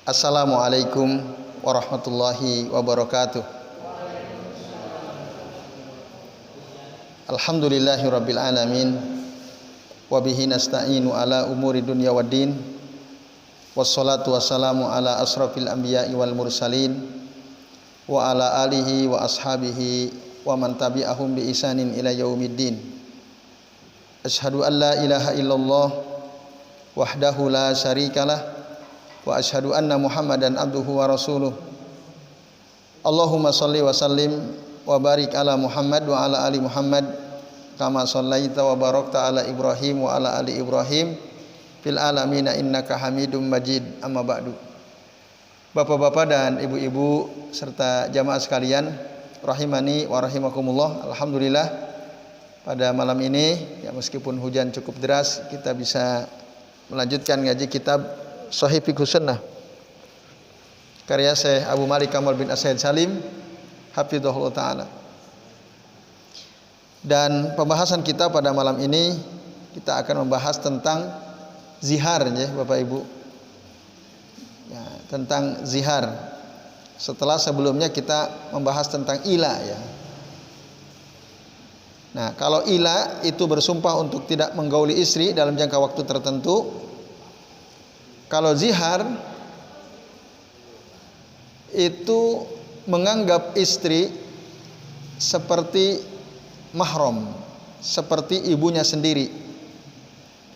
Assalamualaikum warahmatullahi wabarakatuh. Alhamdulillahirabbil alamin wa bihi nasta'inu ala umuri dunya waddin. Wassalatu wassalamu ala asrafil anbiya'i wal mursalin wa ala alihi wa ashabihi wa man tabi'ahum bi ihsanin ila yaumiddin. Asyhadu an la ilaha illallah wahdahu la syarikalah wa asyhadu anna Muhammadan abduhu wa rasuluh. Allahumma shalli wa sallim wa barik ala Muhammad wa ala ali Muhammad kama shallaita wa barakta ala Ibrahim wa ala ali Ibrahim fil alamin innaka Hamidum Majid. Amma ba'du. Bapak-bapak dan ibu-ibu serta jamaah sekalian rahimani wa rahimakumullah. Alhamdulillah pada malam ini ya, meskipun hujan cukup deras, kita bisa melanjutkan ngaji kitab Shahih Fiqhus Sunnah karya Syekh Abu Malik Kamal bin As-Said Salim hafizahullah ta'ala. Dan pembahasan kita pada malam ini kita akan membahas tentang zihar ya Bapak Ibu ya, tentang zihar setelah sebelumnya kita membahas tentang ila ya. Nah, kalau ila itu bersumpah untuk tidak menggauli istri dalam jangka waktu tertentu. Kalau zihar itu menganggap istri seperti mahram, seperti ibunya sendiri,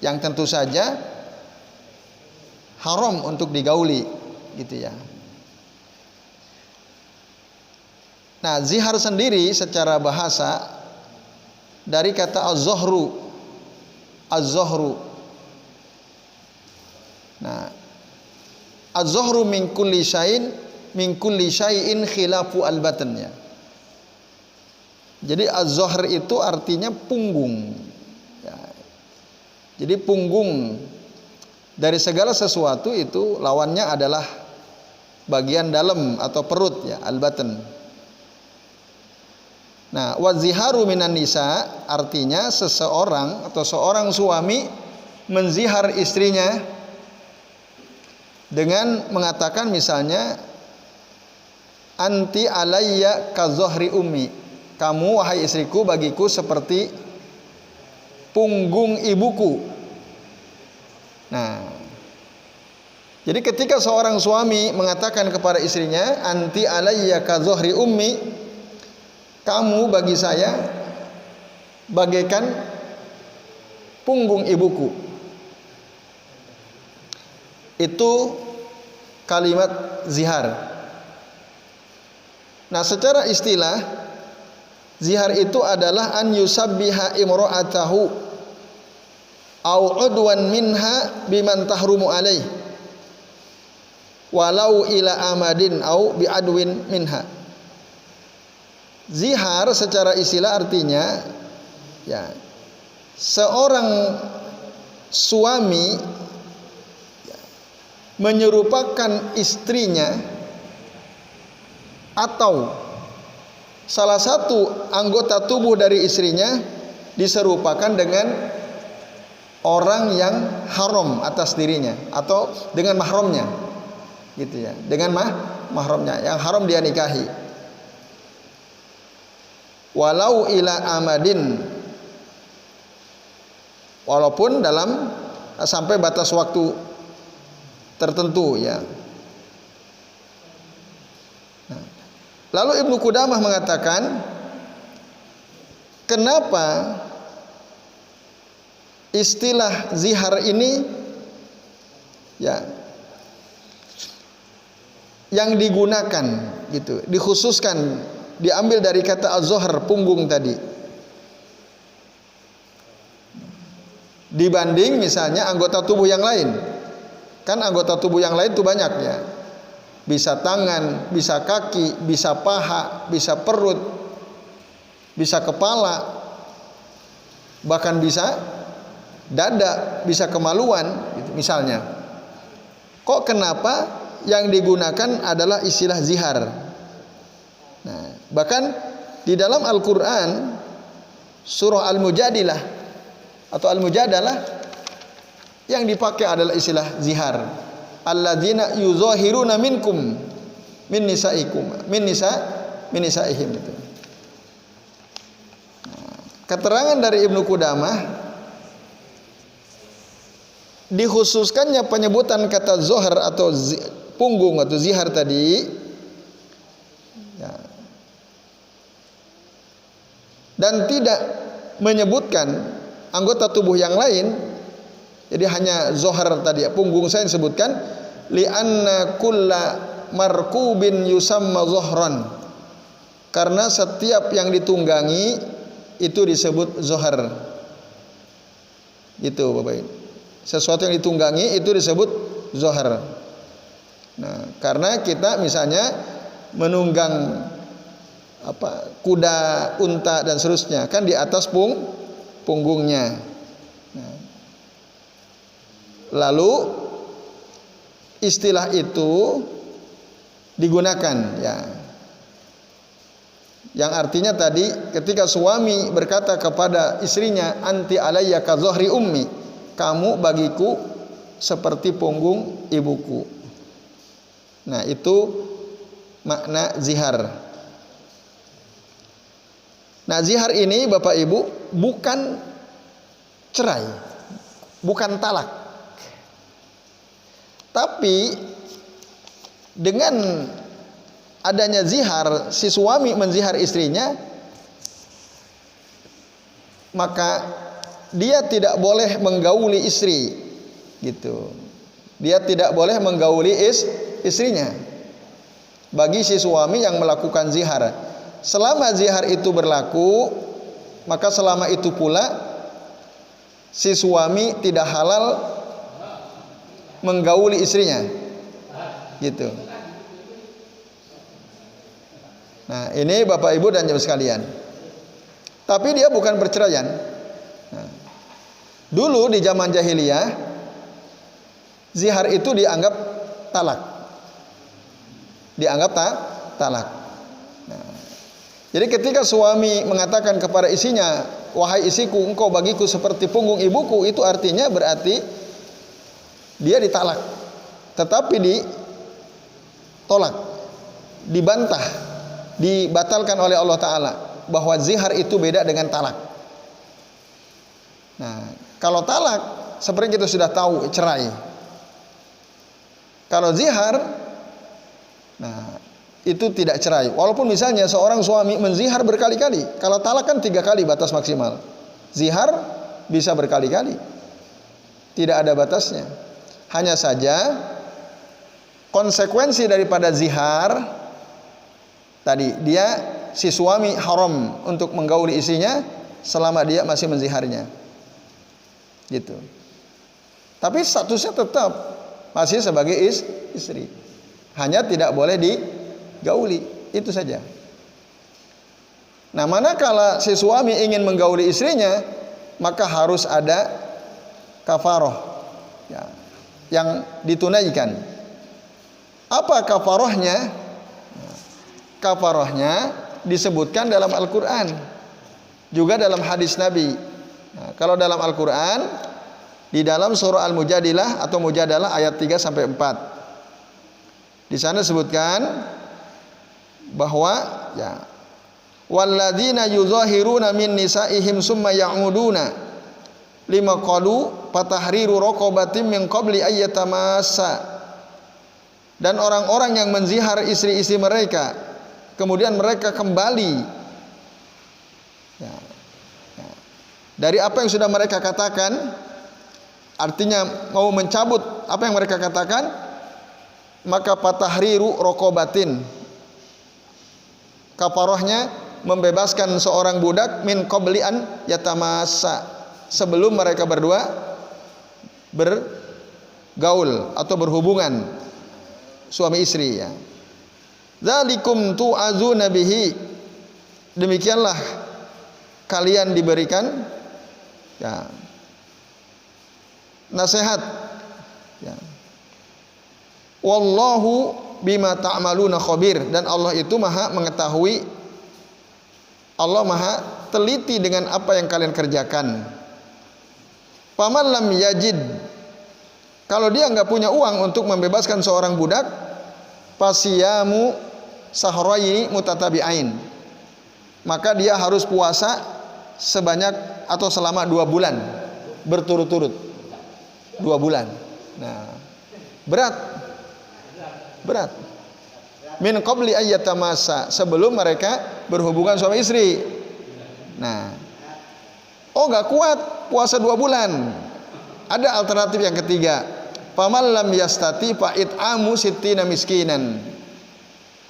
yang tentu saja haram untuk digauli, gitu ya. Nah, zihar sendiri secara bahasa dari kata az-zohru, az-zohru. Nah, az-zohru min kulli syai'in khilafu al-batan ya. Jadi az-zohr itu artinya punggung ya. Jadi punggung dari segala sesuatu itu lawannya adalah bagian dalam atau perut ya, al-batan. Nah, waziharu minan nisa artinya seseorang atau seorang suami menzihar istrinya dengan mengatakan misalnya anti alayya ka zohri ummi, kamu wahai istriku bagiku seperti punggung ibuku. Nah, jadi ketika seorang suami mengatakan kepada istrinya anti alayya ka zohri ummi, kamu bagi saya bagaikan punggung ibuku, itu kalimat zihar. Nah, secara istilah zihar itu adalah an yusabbiha imra'atahu au udwan minha biman tahrumu alaih walau ila amadin au biadwin minha. Zihar secara istilah artinya ya, seorang suami menyerupakan istrinya atau salah satu anggota tubuh dari istrinya diserupakan dengan orang yang haram atas dirinya atau dengan mahramnya, gitu ya, dengan mahramnya yang haram dia nikahi. Walau ila amadin, walaupun dalam sampai batas waktu tertentu ya. Nah, lalu Ibnu Qudamah mengatakan, kenapa istilah zihar ini ya yang digunakan gitu, dikhususkan diambil dari kata az-zohr, punggung tadi, dibanding misalnya anggota tubuh yang lain. Kan anggota tubuh yang lain itu banyak ya. Bisa tangan, bisa kaki, bisa paha, bisa perut, bisa kepala, bahkan bisa dada, bisa kemaluan gitu, misalnya. Kok kenapa yang digunakan adalah istilah zihar? Nah, bahkan di dalam Al-Quran surah Al-Mujadilah atau Al-Mujadalah yang dipakai adalah istilah zihar. alladzina yuzahiruna minkum min nisaihim itu. Keterangan dari Ibnu Qudamah, dikhususkannya penyebutan kata zohar atau punggung atau zihar tadi ya, dan tidak menyebutkan anggota tubuh yang lain, jadi hanya zohar tadi, punggung saya disebutkan, li'anna kulla markubin yusamma zohran, karena setiap yang ditunggangi itu disebut zohar. Gitu Bapak Ibu. Sesuatu yang ditunggangi itu disebut zohar. Nah, karena kita misalnya menunggang kuda, unta dan seterusnya, kan di atas punggungnya. Nah, lalu istilah itu digunakan ya, yang artinya tadi ketika suami berkata kepada istrinya, anti alayya ka zohri ummi, kamu bagiku seperti punggung ibuku. Nah, itu makna zihar. Nah, zihar ini Bapak Ibu bukan cerai, bukan talak. Tapi dengan adanya zihar, si suami menzihar istrinya, maka dia tidak boleh menggauli istri, gitu. Dia tidak boleh menggauli istrinya. Bagi si suami yang melakukan zihar, selama zihar itu berlaku, maka selama itu pula si suami tidak halal menggauli istrinya, gitu. Nah, ini Bapak Ibu dan Ibu sekalian. Tapi dia bukan perceraian. Nah, dulu di zaman jahiliyah, zihar itu dianggap talak. Dianggap talak. Nah, jadi ketika suami mengatakan kepada istrinya, wahai istriku, engkau bagiku seperti punggung ibuku, itu artinya berarti dia ditalak. Tetapi ditolak, dibantah, dibatalkan oleh Allah Ta'ala, bahwa zihar itu beda dengan talak. Nah, kalau talak seperti kita sudah tahu, cerai. Kalau zihar, nah itu tidak cerai. Walaupun misalnya seorang suami menzihar berkali-kali, kalau talak kan 3 kali batas maksimal, zihar bisa berkali-kali, tidak ada batasnya. Hanya saja konsekuensi daripada zihar tadi, dia si suami haram untuk menggauli istrinya selama dia masih menziharnya, gitu. Tapi statusnya tetap masih sebagai istri, hanya tidak boleh digauli, itu saja. Nah, manakala si suami ingin menggauli istrinya, maka harus ada kafaroh ya, yang ditunaikan. Apa kafarohnya? Kafarohnya disebutkan dalam Al-Quran, juga dalam hadis Nabi. Nah, kalau dalam Al-Quran, di dalam surah Al-Mujadilah atau Mujadalah ayat 3-4, di sana disebutkan bahwa ya, walladzina yuzahiruna min nisaihim summa ya'uduna lima qalu fatahriru raqabatin min qabli ayyatamassa, dan orang-orang yang menzihar istri-istri mereka kemudian mereka kembali ya, dari apa yang sudah mereka katakan, artinya mau mencabut apa yang mereka katakan, maka fatahriru raqabatin, kafarohnya membebaskan seorang budak min qabli an yatamassa, sebelum mereka berdua bergaul atau berhubungan suami istri ya. Dzalikum tu'azuna bihi, demikianlah kalian diberikan ya, nasihat ya. Wallahu bima ta'maluna khabir, dan Allah itu maha mengetahui, Allah maha teliti dengan apa yang kalian kerjakan. Faman lam yajid Kalau dia nggak punya uang untuk membebaskan seorang budak, fasiyamu sahraini mutatabi'ain, maka dia harus puasa sebanyak atau selama 2 bulan berturut-turut. 2 bulan. Nah, berat. Min qabli ayyatamasa, sebelum mereka berhubungan suami istri. Nah, nggak kuat puasa 2 bulan. Ada alternatif yang ketiga. Faman lam yastati fa it'amu sittina miskinan.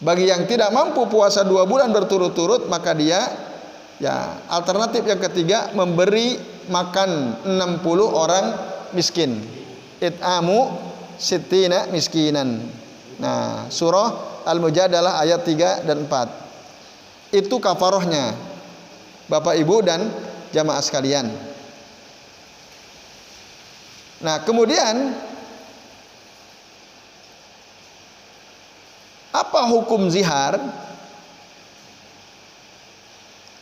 Bagi yang tidak mampu puasa 2 bulan berturut-turut, maka dia, ya, alternatif yang ketiga, memberi makan 60 orang miskin. It'amu sittina miskinan. Nah, surah Al-Mujadalah ayat 3 dan 4. Itu kafarohnya, Bapak Ibu dan jamaah sekalian. Nah, kemudian apa hukum zihar?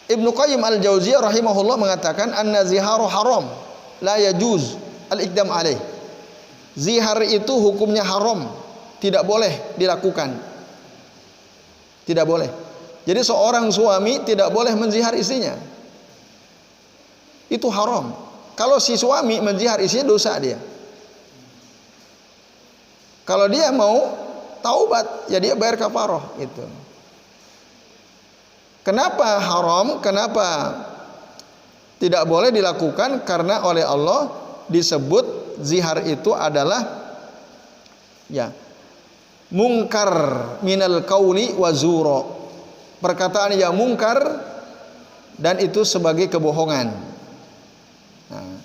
Ibnu Qayyim al-Jauziyah rahimahullah mengatakan anna ziharu haram, la yajuz al-iqdam alaih. Zihar itu hukumnya haram, tidak boleh dilakukan. Tidak boleh. Jadi seorang suami tidak boleh menzihar istrinya. Itu haram. Kalau si suami menzihar istrinya, dosa dia. Kalau dia mau taubat, ya dia bayar kafaroh itu. Kenapa haram? Kenapa tidak boleh dilakukan? Karena oleh Allah disebut zihar itu adalah, ya, mungkar minal qauli wa zura. Perkataan yang mungkar dan itu sebagai kebohongan. Nah,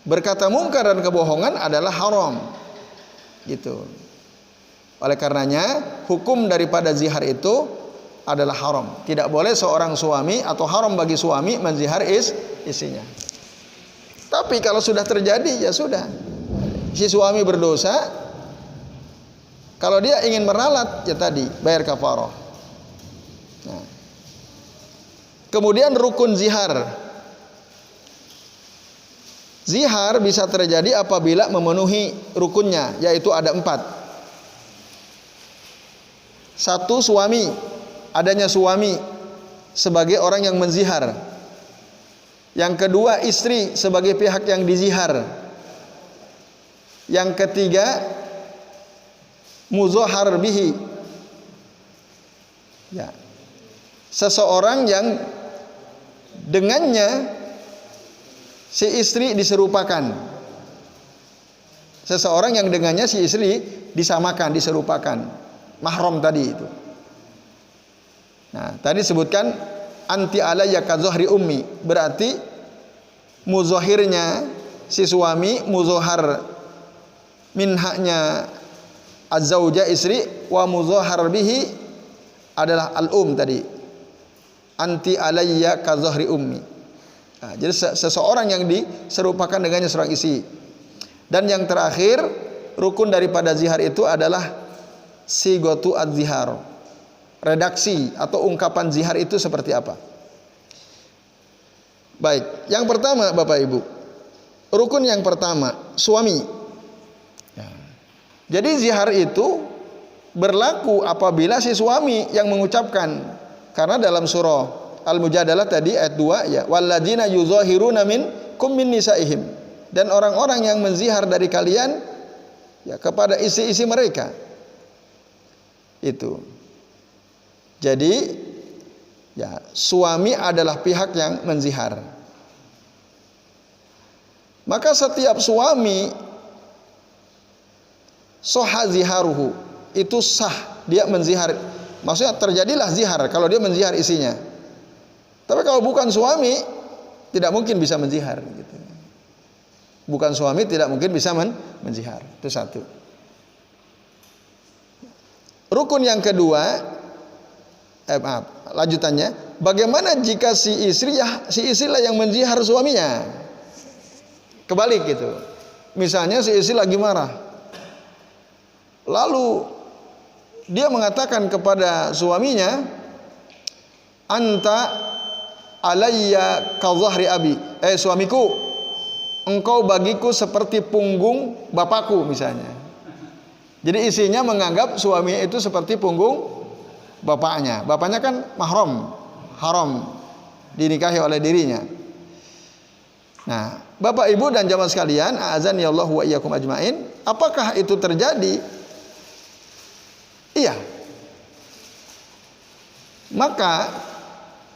berkata mungkar dan kebohongan adalah haram. Gitu. Oleh karenanya hukum daripada zihar itu adalah haram. Tidak boleh seorang suami atau haram bagi suami menzihar istrinya. Tapi kalau sudah terjadi, ya sudah. Si suami berdosa. Kalau dia ingin meralat, ya tadi bayar kafarah. Nah. Kemudian rukun zihar. Zihar bisa terjadi apabila memenuhi rukunnya, yaitu ada 4. 1, suami, adanya suami sebagai orang yang menzihar. Yang kedua, istri sebagai pihak yang dizihar. Yang ketiga, muzahhar bihi, ya, seseorang yang dengannya si istri diserupakan. Seseorang yang dengannya si istri disamakan, diserupakan. Mahram tadi itu. Nah, tadi sebutkan anti alayya ka zuhri ummi, berarti muzahirnya si suami muzahhar min haknya az-zauja istri, wa muzahhar bihi adalah al-um tadi. Anti alayya ka zuhri ummi. Nah, jadi seseorang yang diserupakan dengannya seorang istri. Dan yang terakhir, rukun daripada zihar itu adalah sigatu az-zihar. Redaksi atau ungkapan zihar itu seperti apa? Baik, yang pertama Bapak Ibu, rukun yang pertama, suami. Ya. Jadi zihar itu berlaku apabila si suami yang mengucapkan. Karena dalam surah Al-Mujadalah tadi ayat 2, ya, walladzina yuzahiruna minkum min nisaihim, dan orang-orang yang menzihar dari kalian, ya, kepada istri-istri mereka. Itu. Jadi, ya, suami adalah pihak yang menzihar. Maka setiap suami soha ziharuhu, itu sah dia menzihar. Maksudnya terjadilah zihar kalau dia menzihar istrinya. Tapi kalau bukan suami, tidak mungkin bisa menzihar. Gitu. Bukan suami tidak mungkin bisa menzihar. Itu satu. Rukun yang kedua, lanjutannya, bagaimana jika si istri lah yang menzihar suaminya? Kebalik gitu. Misalnya si istri lagi marah, lalu dia mengatakan kepada suaminya, anta alayya ka dhahri abi, suamiku, engkau bagiku seperti punggung bapakku misalnya. Jadi istrinya menganggap suami itu seperti punggung bapaknya. Bapaknya kan mahram, haram dinikahi oleh dirinya. Nah, Bapak Ibu dan jamaah sekalian, a'azani Allah wa iyyakum ajmain, apakah itu terjadi? Iya. Maka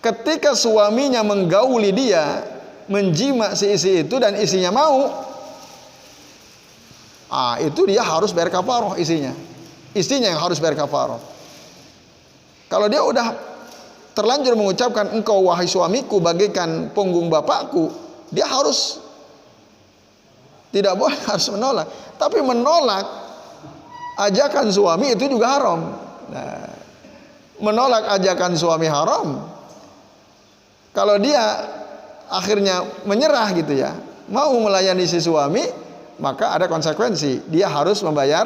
ketika suaminya menggauli dia, menjima si istri itu dan istrinya mau, itu dia harus bayar kafarah istrinya. Istrinya yang harus bayar kafarah. Kalau dia udah terlanjur mengucapkan engkau wahai suamiku bagaikan punggung bapakku, dia harus tidak boleh, harus menolak. Tapi menolak ajakan suami itu juga haram. Nah, menolak ajakan suami haram. Kalau dia akhirnya menyerah gitu ya, mau melayani si suami, maka ada konsekuensi. Dia harus membayar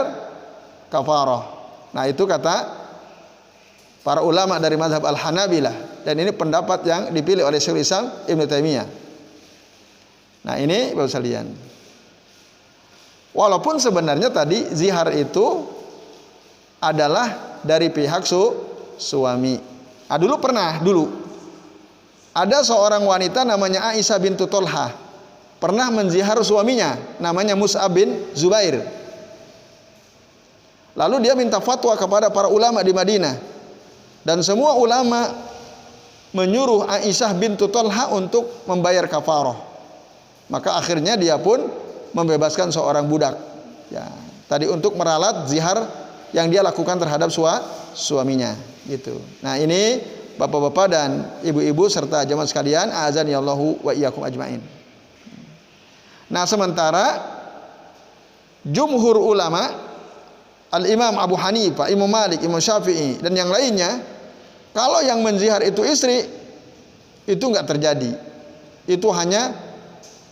kafarah. Nah, itu kata para ulama dari mazhab Al-Hanabilah, dan ini pendapat yang dipilih oleh Syekhul Islam Ibnu Taimiyah. Nah, ini Bapak sekalian. Walaupun sebenarnya tadi zihar itu adalah dari pihak suami. Dulu ada seorang wanita namanya Aisyah bintu Tolhah, pernah menzihar suaminya namanya Mus'ab bin Zubair. Lalu dia minta fatwa kepada para ulama di Madinah, dan semua ulama menyuruh Aisyah bintu Tolhah untuk membayar kafarah. Maka akhirnya dia pun membebaskan seorang budak. Ya, tadi untuk meralat zihar yang dia lakukan terhadap suaminya, gitu. Nah, ini Bapak-bapak dan ibu-ibu serta jamaah sekalian, azani Allahu wa iyyakum ajmain. Nah, sementara jumhur ulama, Al-Imam Abu Hanifah, Imam Malik, Imam Syafi'i dan yang lainnya, kalau yang menzihar itu istri, itu enggak terjadi. Itu hanya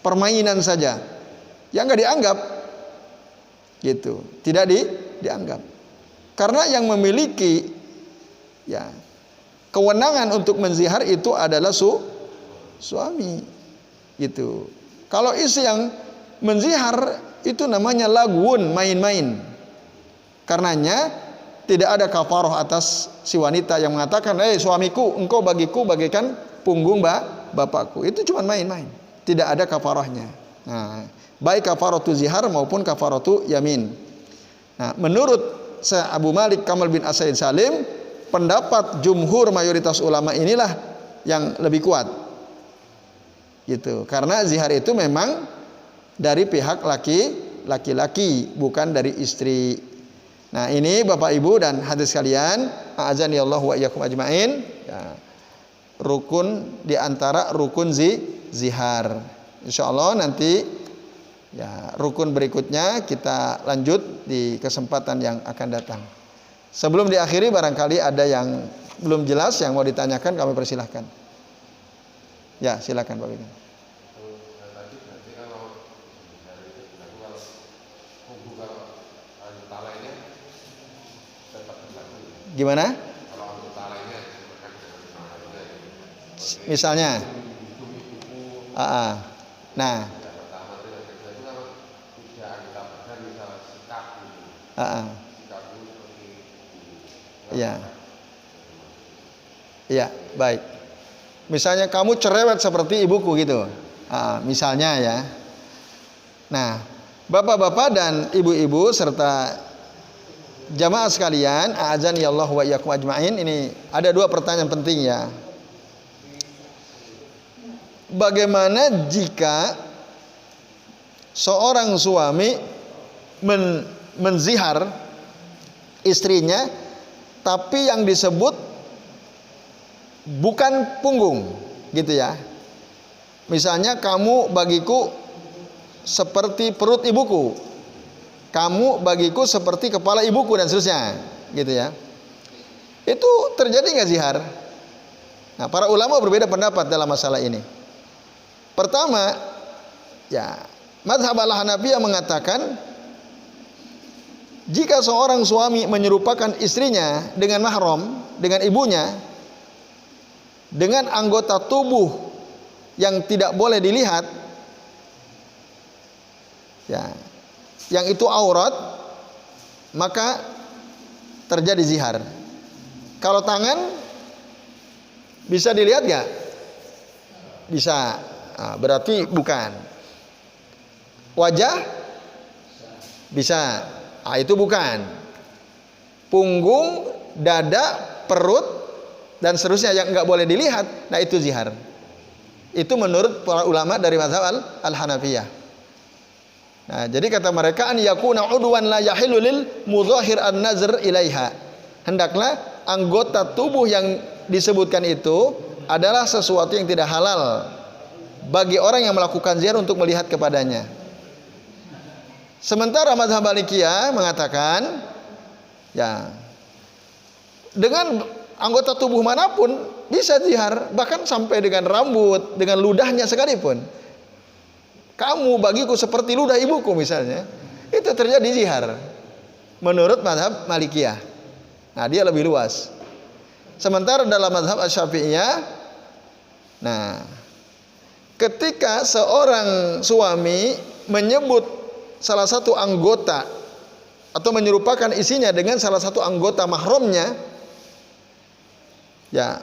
permainan saja, yang enggak dianggap, gitu. Tidak dianggap. Karena yang memiliki kewenangan untuk menzihar itu adalah suami, gitu. Kalau istri yang menzihar itu namanya lagwun, main-main. Karenanya tidak ada kafarah atas si wanita yang mengatakan, suamiku, engkau bagiku bagaikan punggung bapakku. Itu cuma main-main, tidak ada kafarahnya. Nah, baik kafaratu zihar maupun kafaratu yamin. Nah, menurut Abu Malik Kamal bin As-Said Salim, pendapat jumhur mayoritas ulama inilah yang lebih kuat, gitu. Karena zihar itu memang dari pihak laki-laki, bukan dari istri. Nah, ini Bapak Ibu dan hadirin sekalian, a'azani Allah wa iyyakum ajmain, rukun di antara rukun zihar. Insyaallah nanti rukun berikutnya kita lanjut di kesempatan yang akan datang. Sebelum diakhiri, barangkali ada yang belum jelas yang mau ditanyakan, kami persilahkan. Ya, silakan Pak Bika. Gimana? Misalnya, nah, iya, baik. Misalnya kamu cerewet seperti ibuku gitu, misalnya ya. Nah, bapak-bapak dan ibu-ibu serta jamaah sekalian, a'azani Allah wa iyyakum ajmain, ini ada dua pertanyaan penting ya. Bagaimana jika seorang suami menzihar istrinya, tapi yang disebut bukan punggung, gitu ya. Misalnya, kamu bagiku seperti perut ibuku, kamu bagiku seperti kepala ibuku, dan seterusnya, gitu ya. Itu terjadi nggak zihar? Nah, para ulama berbeda pendapat dalam masalah ini. Pertama, mazhab Al-Hanafiyah mengatakan, jika seorang suami menyerupakan istrinya dengan mahram, dengan ibunya, dengan anggota tubuh yang tidak boleh dilihat, Ya. Yang itu aurat, maka terjadi zihar. Kalau tangan bisa dilihat nggak? Bisa. Nah, berarti bukan. Wajah bisa. Ah, itu bukan. Punggung, dada, perut dan seterusnya yang nggak boleh dilihat, nah itu zihar. Itu menurut para ulama dari mazhab al-Hanafiyah. Nah, jadi kata mereka an yakuna udwan la yahilu lil mudhahir an-nazr ilaiha. Hendaklah anggota tubuh yang disebutkan itu adalah sesuatu yang tidak halal bagi orang yang melakukan zihar untuk melihat kepadanya. Sementara mazhab Malikiyah mengatakan ya, dengan anggota tubuh manapun bisa zihar, bahkan sampai dengan rambut, dengan ludahnya sekalipun. Kamu bagiku seperti ludah ibuku misalnya, itu terjadi zihar menurut mazhab Malikiyah. Nah, dia lebih luas. Sementara dalam mazhab Asy-Syafi'iyah, nah, ketika seorang suami menyebut salah satu anggota atau menyerupakan isinya dengan salah satu anggota mahramnya, ya,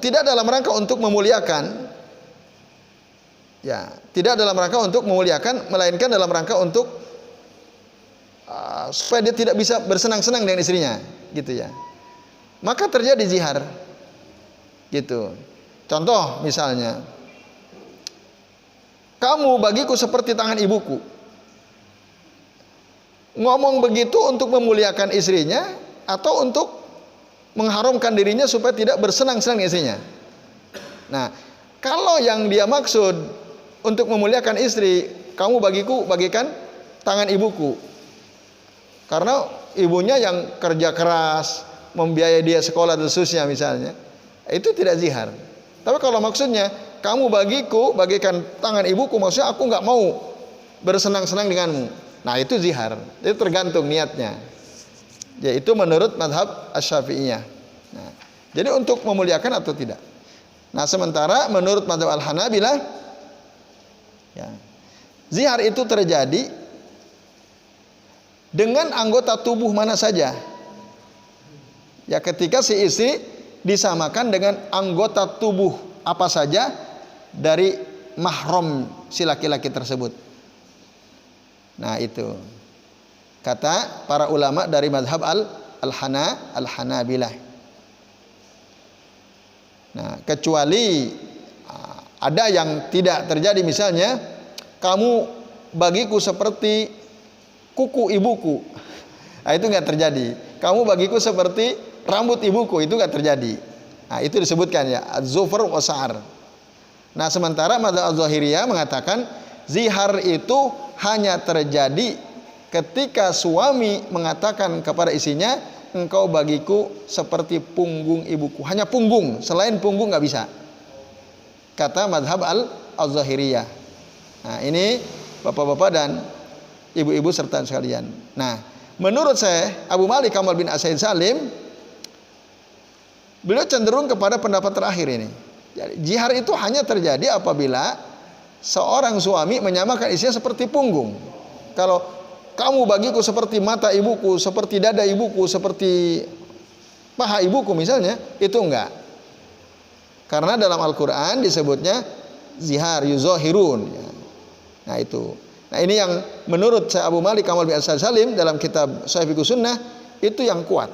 tidak dalam rangka untuk memuliakan, ya, tidak dalam rangka untuk memuliakan, melainkan dalam rangka untuk supaya dia tidak bisa bersenang-senang dengan istrinya, gitu ya. Maka terjadi zihar, gitu. Contoh misalnya, kamu bagiku seperti tangan ibuku. Ngomong begitu untuk memuliakan istrinya atau untuk mengharamkan dirinya supaya tidak bersenang-senang dengan istrinya. Nah, kalau yang dia maksud untuk memuliakan istri, kamu bagiku bagikan tangan ibuku. Karena ibunya yang kerja keras, membiayai dia sekolah dan seterusnya misalnya, itu tidak zihar. Tapi kalau maksudnya kamu bagiku bagikan tangan ibuku, maksudnya aku nggak mau bersenang-senang denganmu. Nah, itu zihar. Itu tergantung niatnya. Yaitu menurut mazhab Asy-Syafi'iyah. Nah, jadi untuk memuliakan atau tidak. Nah, sementara menurut mazhab Al-Hanabilah, ya, zihar itu terjadi dengan anggota tubuh mana saja. Ya, ketika si istri disamakan dengan anggota tubuh apa saja dari mahram si laki-laki tersebut. Nah, itu kata para ulama dari mazhab al-Hanabilah. Nah, kecuali ada yang tidak terjadi, misalnya kamu bagiku seperti kuku ibuku. Nah, itu nggak terjadi. Kamu bagiku seperti rambut ibuku, itu nggak terjadi. Nah, itu disebutkan ya az-zufr wa sa'ar. Nah, sementara mazhab Az-Zahiriyah mengatakan zihar itu hanya terjadi ketika suami mengatakan kepada istrinya, engkau bagiku seperti punggung ibuku. Hanya punggung, selain punggung nggak bisa. Kata mazhab Al-Zahiriyah. Nah, ini bapak-bapak dan ibu-ibu serta sekalian. Nah, menurut saya Abu Malik Kamal bin As-Said Salim, beliau cenderung kepada pendapat terakhir ini. Jadi, jihar itu hanya terjadi apabila seorang suami menyamakan istrinya seperti punggung. Kalau kamu bagiku seperti mata ibuku, seperti dada ibuku, seperti paha ibuku misalnya, itu enggak. Karena dalam Al-Quran disebutnya zihar, yuzahirun. Nah, itu. Nah, ini yang menurut saya Abu Malik Kamal bin As-Said Salim dalam kitab Sahih Fiqh Sunnah, itu yang kuat.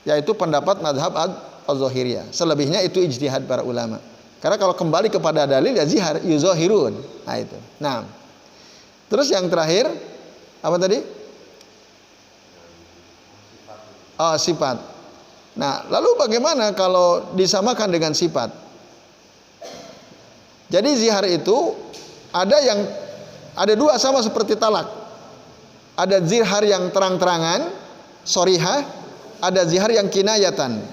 Yaitu pendapat mazhab Az-Zahiriyah. Selebihnya itu ijtihad para ulama. Karena kalau kembali kepada dalil ya zihar yuzahirun. Nah, itu. Nah, terus yang terakhir apa tadi? Oh, sifat. Nah, lalu bagaimana kalau disamakan dengan sifat? Jadi zihar itu ada dua, sama seperti talak. Ada zihar yang terang-terangan, sorihah, ada zihar yang kinayatan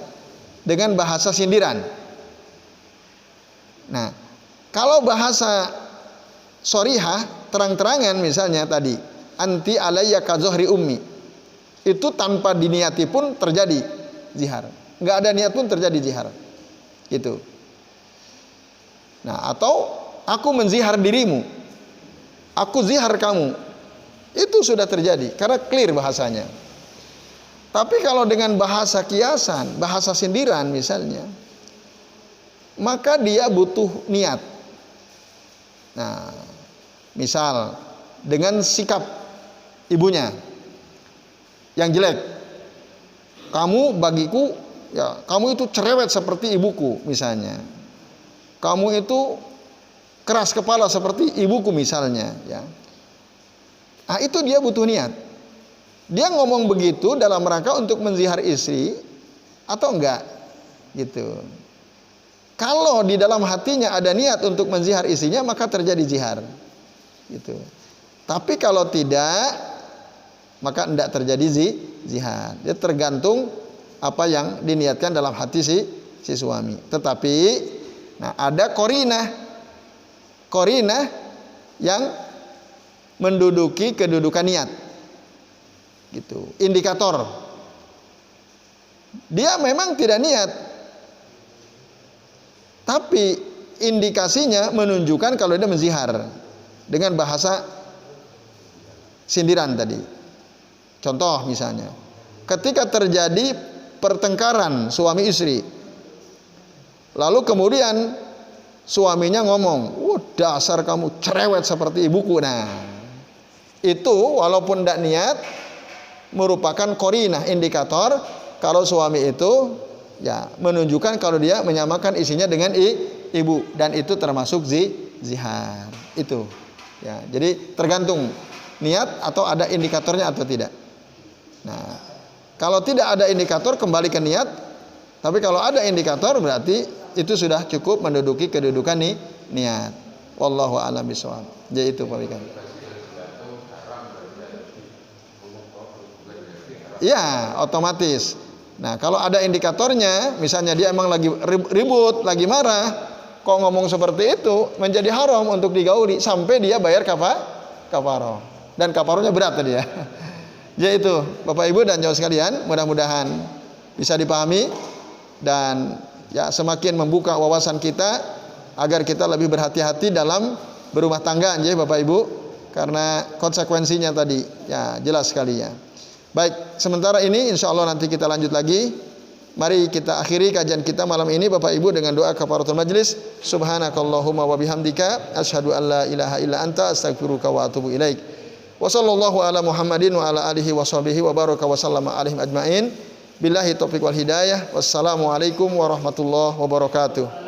dengan bahasa sindiran. Nah, kalau bahasa sorihah, terang-terangan misalnya tadi, anti alayya ka zohri ummi, itu tanpa diniati pun terjadi zihar. Nggak ada niat pun terjadi zihar. Gitu. Nah, atau aku menzihar dirimu. Aku zihar kamu. Itu sudah terjadi karena clear bahasanya. Tapi kalau dengan bahasa kiasan, bahasa sindiran misalnya, maka dia butuh niat. Nah, misal dengan sikap ibunya yang jelek, kamu bagiku, ya kamu itu cerewet seperti ibuku misalnya, kamu itu keras kepala seperti ibuku misalnya, ya. Nah, itu dia butuh niat. Dia ngomong begitu dalam rangka untuk menzihar istri atau enggak gitu. Kalau di dalam hatinya ada niat untuk menzihar istrinya, maka terjadi zihar gitu. Tapi kalau tidak, maka tidak terjadi zihar. Dia tergantung apa yang diniatkan dalam hati si suami. Tetapi nah, ada korinah yang menduduki kedudukan niat gitu, indikator. Dia memang tidak niat, tapi indikasinya menunjukkan kalau dia menzihar dengan bahasa sindiran tadi. Contoh misalnya, ketika terjadi pertengkaran suami istri, lalu kemudian suaminya ngomong, dasar kamu cerewet seperti ibuku. Nah, itu walaupun tidak niat, merupakan korinah, indikator kalau suami itu ya menunjukkan kalau dia menyamakan isinya dengan ibu, dan itu termasuk zihar. Itu ya, jadi tergantung niat atau ada indikatornya atau tidak. Nah, kalau tidak ada indikator kembali ke niat, tapi kalau ada indikator berarti itu sudah cukup menduduki kedudukan niat. Wallahu a'lam bishawab. Jadi itu Pak Wikan. Iya, otomatis. Nah, kalau ada indikatornya, misalnya dia emang lagi ribut, lagi marah, kok ngomong seperti itu, menjadi haram untuk digauli sampai dia bayar kafaroh. Dan kafarohnya berat tadi ya. Jadi itu, Bapak Ibu dan jamaah sekalian, mudah-mudahan bisa dipahami dan ya semakin membuka wawasan kita agar kita lebih berhati-hati dalam berumah tangga, ya Bapak Ibu, karena konsekuensinya tadi ya jelas sekali ya. Baik, sementara ini insya Allah nanti kita lanjut lagi. Mari kita akhiri kajian kita malam ini Bapak Ibu dengan doa kafaratul majlis. Subhanakallahumma wa bihamdika asyhadu an la ilaha illa anta astaghfiruka wa atubu ilaik. Wa sallallahu ala Muhammadin wa ala alihi wa sahbihi wa baraka wa sallama alaihim ajmain. Billahi taufiq wal hidayah. Wassalamualaikum warahmatullahi wabarakatuh.